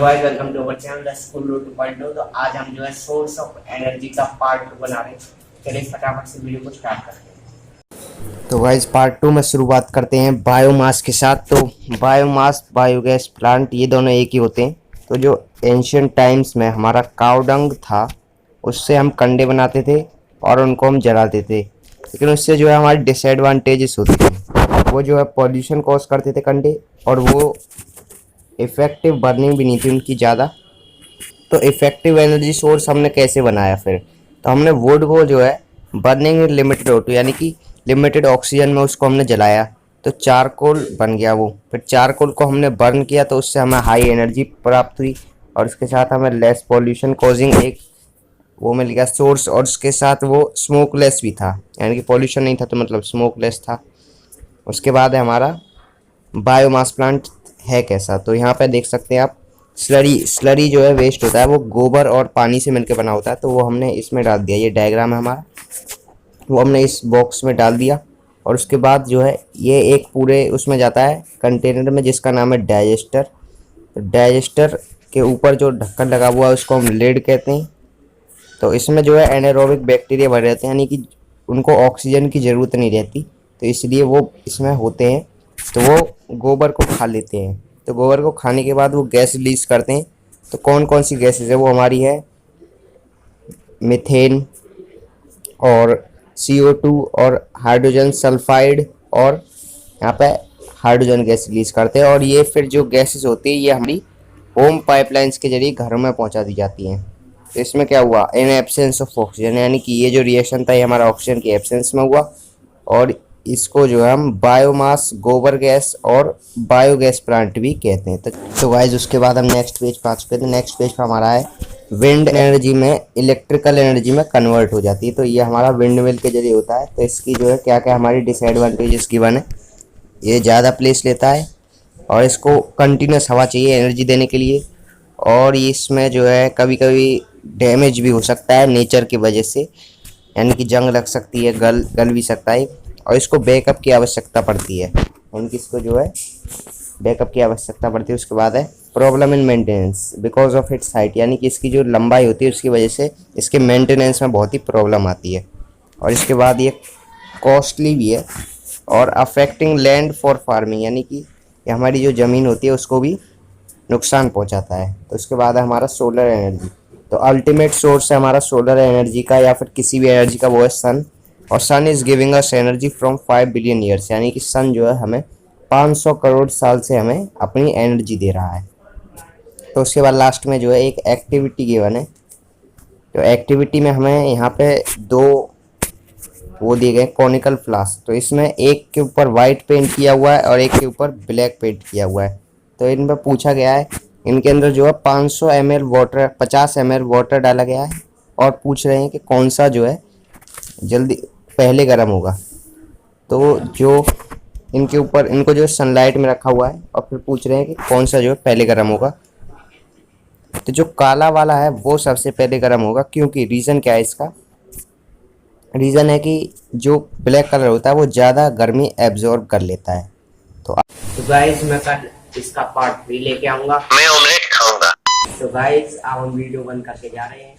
Guys welcome to our channel the school route 2.0। तो आज हम जो है सोर्स ऑफ एनर्जी का पार्ट 2 बना रहे हैं। चलिए फटाफट से वीडियो को स्टार्ट करते हैं। तो गाइस पार्ट 2 में शुरुआत करते हैं बायोमास के साथ। तो बायोमास बायोगैस प्लांट ये दोनों एक ही होते हैं। तो जो एंशियंट टाइम्स में हमारा काऊ डंग था उससे हम कंडे बनाते थे और उनको हम जलाते थे, लेकिन उससे जो है हमारे डिसएडवांटेजेस होते थे। वो जो है पॉल्यूशन कॉज करते थे कंडे, और वो इफ़ेक्टिव बर्निंग भी नहीं थी उनकी ज़्यादा। तो इफ़ेक्टिव एनर्जी सोर्स हमने कैसे बनाया फिर? तो हमने वुड को जो है बर्निंग लिमिटेड O2 यानी कि लिमिटेड ऑक्सीजन में उसको हमने जलाया, तो चारकोल बन गया वो। फिर चारकोल को हमने बर्न किया तो उससे हमें हाई एनर्जी प्राप्त हुई, और उसके साथ हमें लेस पॉल्यूशन कॉजिंग एक वो मिल गया सोर्स, और उसके साथ वो स्मोकलेस भी था, यानी कि पॉल्यूशन नहीं था तो मतलब स्मोकलेस था। उसके बाद है हमारा बायोमास प्लांट है कैसा। तो यहाँ पे देख सकते हैं आप, स्लरी जो है वेस्ट होता है वो गोबर और पानी से मिलकर बना होता है, तो वो हमने इसमें डाल दिया। ये डायग्राम है हमारा, वो हमने इस बॉक्स में डाल दिया। और उसके बाद जो है ये एक पूरे उसमें जाता है कंटेनर में जिसका नाम है डाइजेस्टर। तो डाइजेस्टर के ऊपर जो ढक्कन लगा हुआ है उसको हम लिड कहते हैं। तो इसमें जो है एनारोबिक बैक्टीरिया भरे रहते हैं, यानी कि उनको ऑक्सीजन की ज़रूरत नहीं रहती, तो इसलिए वो इसमें होते हैं। तो वो गोबर को खा लेते हैं, तो गोबर को खाने के बाद वो गैस रिलीज करते हैं। तो कौन कौन सी गैसेज है वो हमारी है मीथेन और CO2 और हाइड्रोजन सल्फाइड, और यहाँ पे हाइड्रोजन गैस रिलीज करते हैं। और ये फिर जो गैसेज होती है ये हमारी होम पाइपलाइंस के जरिए घरों में पहुँचा दी जाती हैं। तो इसमें क्या हुआ, इन एब्सेंस ऑफ ऑक्सीजन, यानी कि ये जो रिएक्शन था ये हमारा ऑक्सीजन की एब्सेंस में हुआ। और इसको जो है हम बायोमास गोबर गैस और बायोगैस प्लांट भी कहते हैं। तो गाइस उसके बाद हम नेक्स्ट पेज पर आ चुके थे। नेक्स्ट पेज पर हमारा है विंड एनर्जी में इलेक्ट्रिकल एनर्जी में कन्वर्ट हो जाती है। तो ये हमारा विंड मिल के जरिए होता है। तो इसकी जो है क्या क्या हमारी डिसएडवांटेजेस गिवन है, ये ज़्यादा प्लेस लेता है और इसको कंटिन्यूस हवा चाहिए एनर्जी देने के लिए, और इसमें जो है कभी कभी डैमेज भी हो सकता है नेचर की वजह से, यानी कि जंग लग सकती है, गल भी सकता है। और इसको बैकअप की आवश्यकता पड़ती है, यानी कि इसको जो है बैकअप की आवश्यकता पड़ती है। उसके बाद है problem in maintenance because of its height, यानी कि इसकी जो लंबाई होती है उसकी वजह से इसके मेंटेनेंस में बहुत ही प्रॉब्लम आती है। और इसके बाद ये कॉस्टली भी है और अफेक्टिंग लैंड फॉर फार्मिंग, यानी कि हमारी जो ज़मीन होती है उसको भी नुकसान पहुंचाता है। तो उसके बाद है हमारा सोलर एनर्जी। तो अल्टीमेट सोर्स है हमारा सोलर एनर्जी का या फिर किसी भी एनर्जी का, वो है सन। और sun is giving us energy from 5 billion years, यानी कि सन जो है हमें 500 करोड़ साल से हमें अपनी एनर्जी दे रहा है। तो उसके बाद लास्ट में जो है एक एक्टिविटी गिवन है। तो एक्टिविटी में हमें यहाँ पे दो वो दिए गए कॉनिकल फ्लास्क। तो इसमें एक के ऊपर वाइट पेंट किया हुआ है और एक के ऊपर ब्लैक पेंट किया हुआ है। तो इन पर पूछा गया है, इनके अंदर जो है 500 ml वाटर 50 ml वाटर डाला गया है, और पूछ रहे हैं कि कौन सा जो है जल्दी पहले गर्म होगा। तो जो इनके ऊपर इनको जो सनलाइट में रखा हुआ है और फिर पूछ रहे हैं कि कौन सा जो है पहले गर्म होगा। तो जो काला वाला है वो सबसे पहले गर्म होगा, क्योंकि रीज़न क्या है इसका? रीज़न है कि जो ब्लैक कलर होता है वो ज़्यादा गर्मी एब्जॉर्ब कर लेता है। तो गाइस मैं कल इसका पार्ट 3 लेके आऊँगा, मैं ऑमलेट खाऊंगा। तो गाइस अब हम वीडियो बंद करके जा रहे हैं।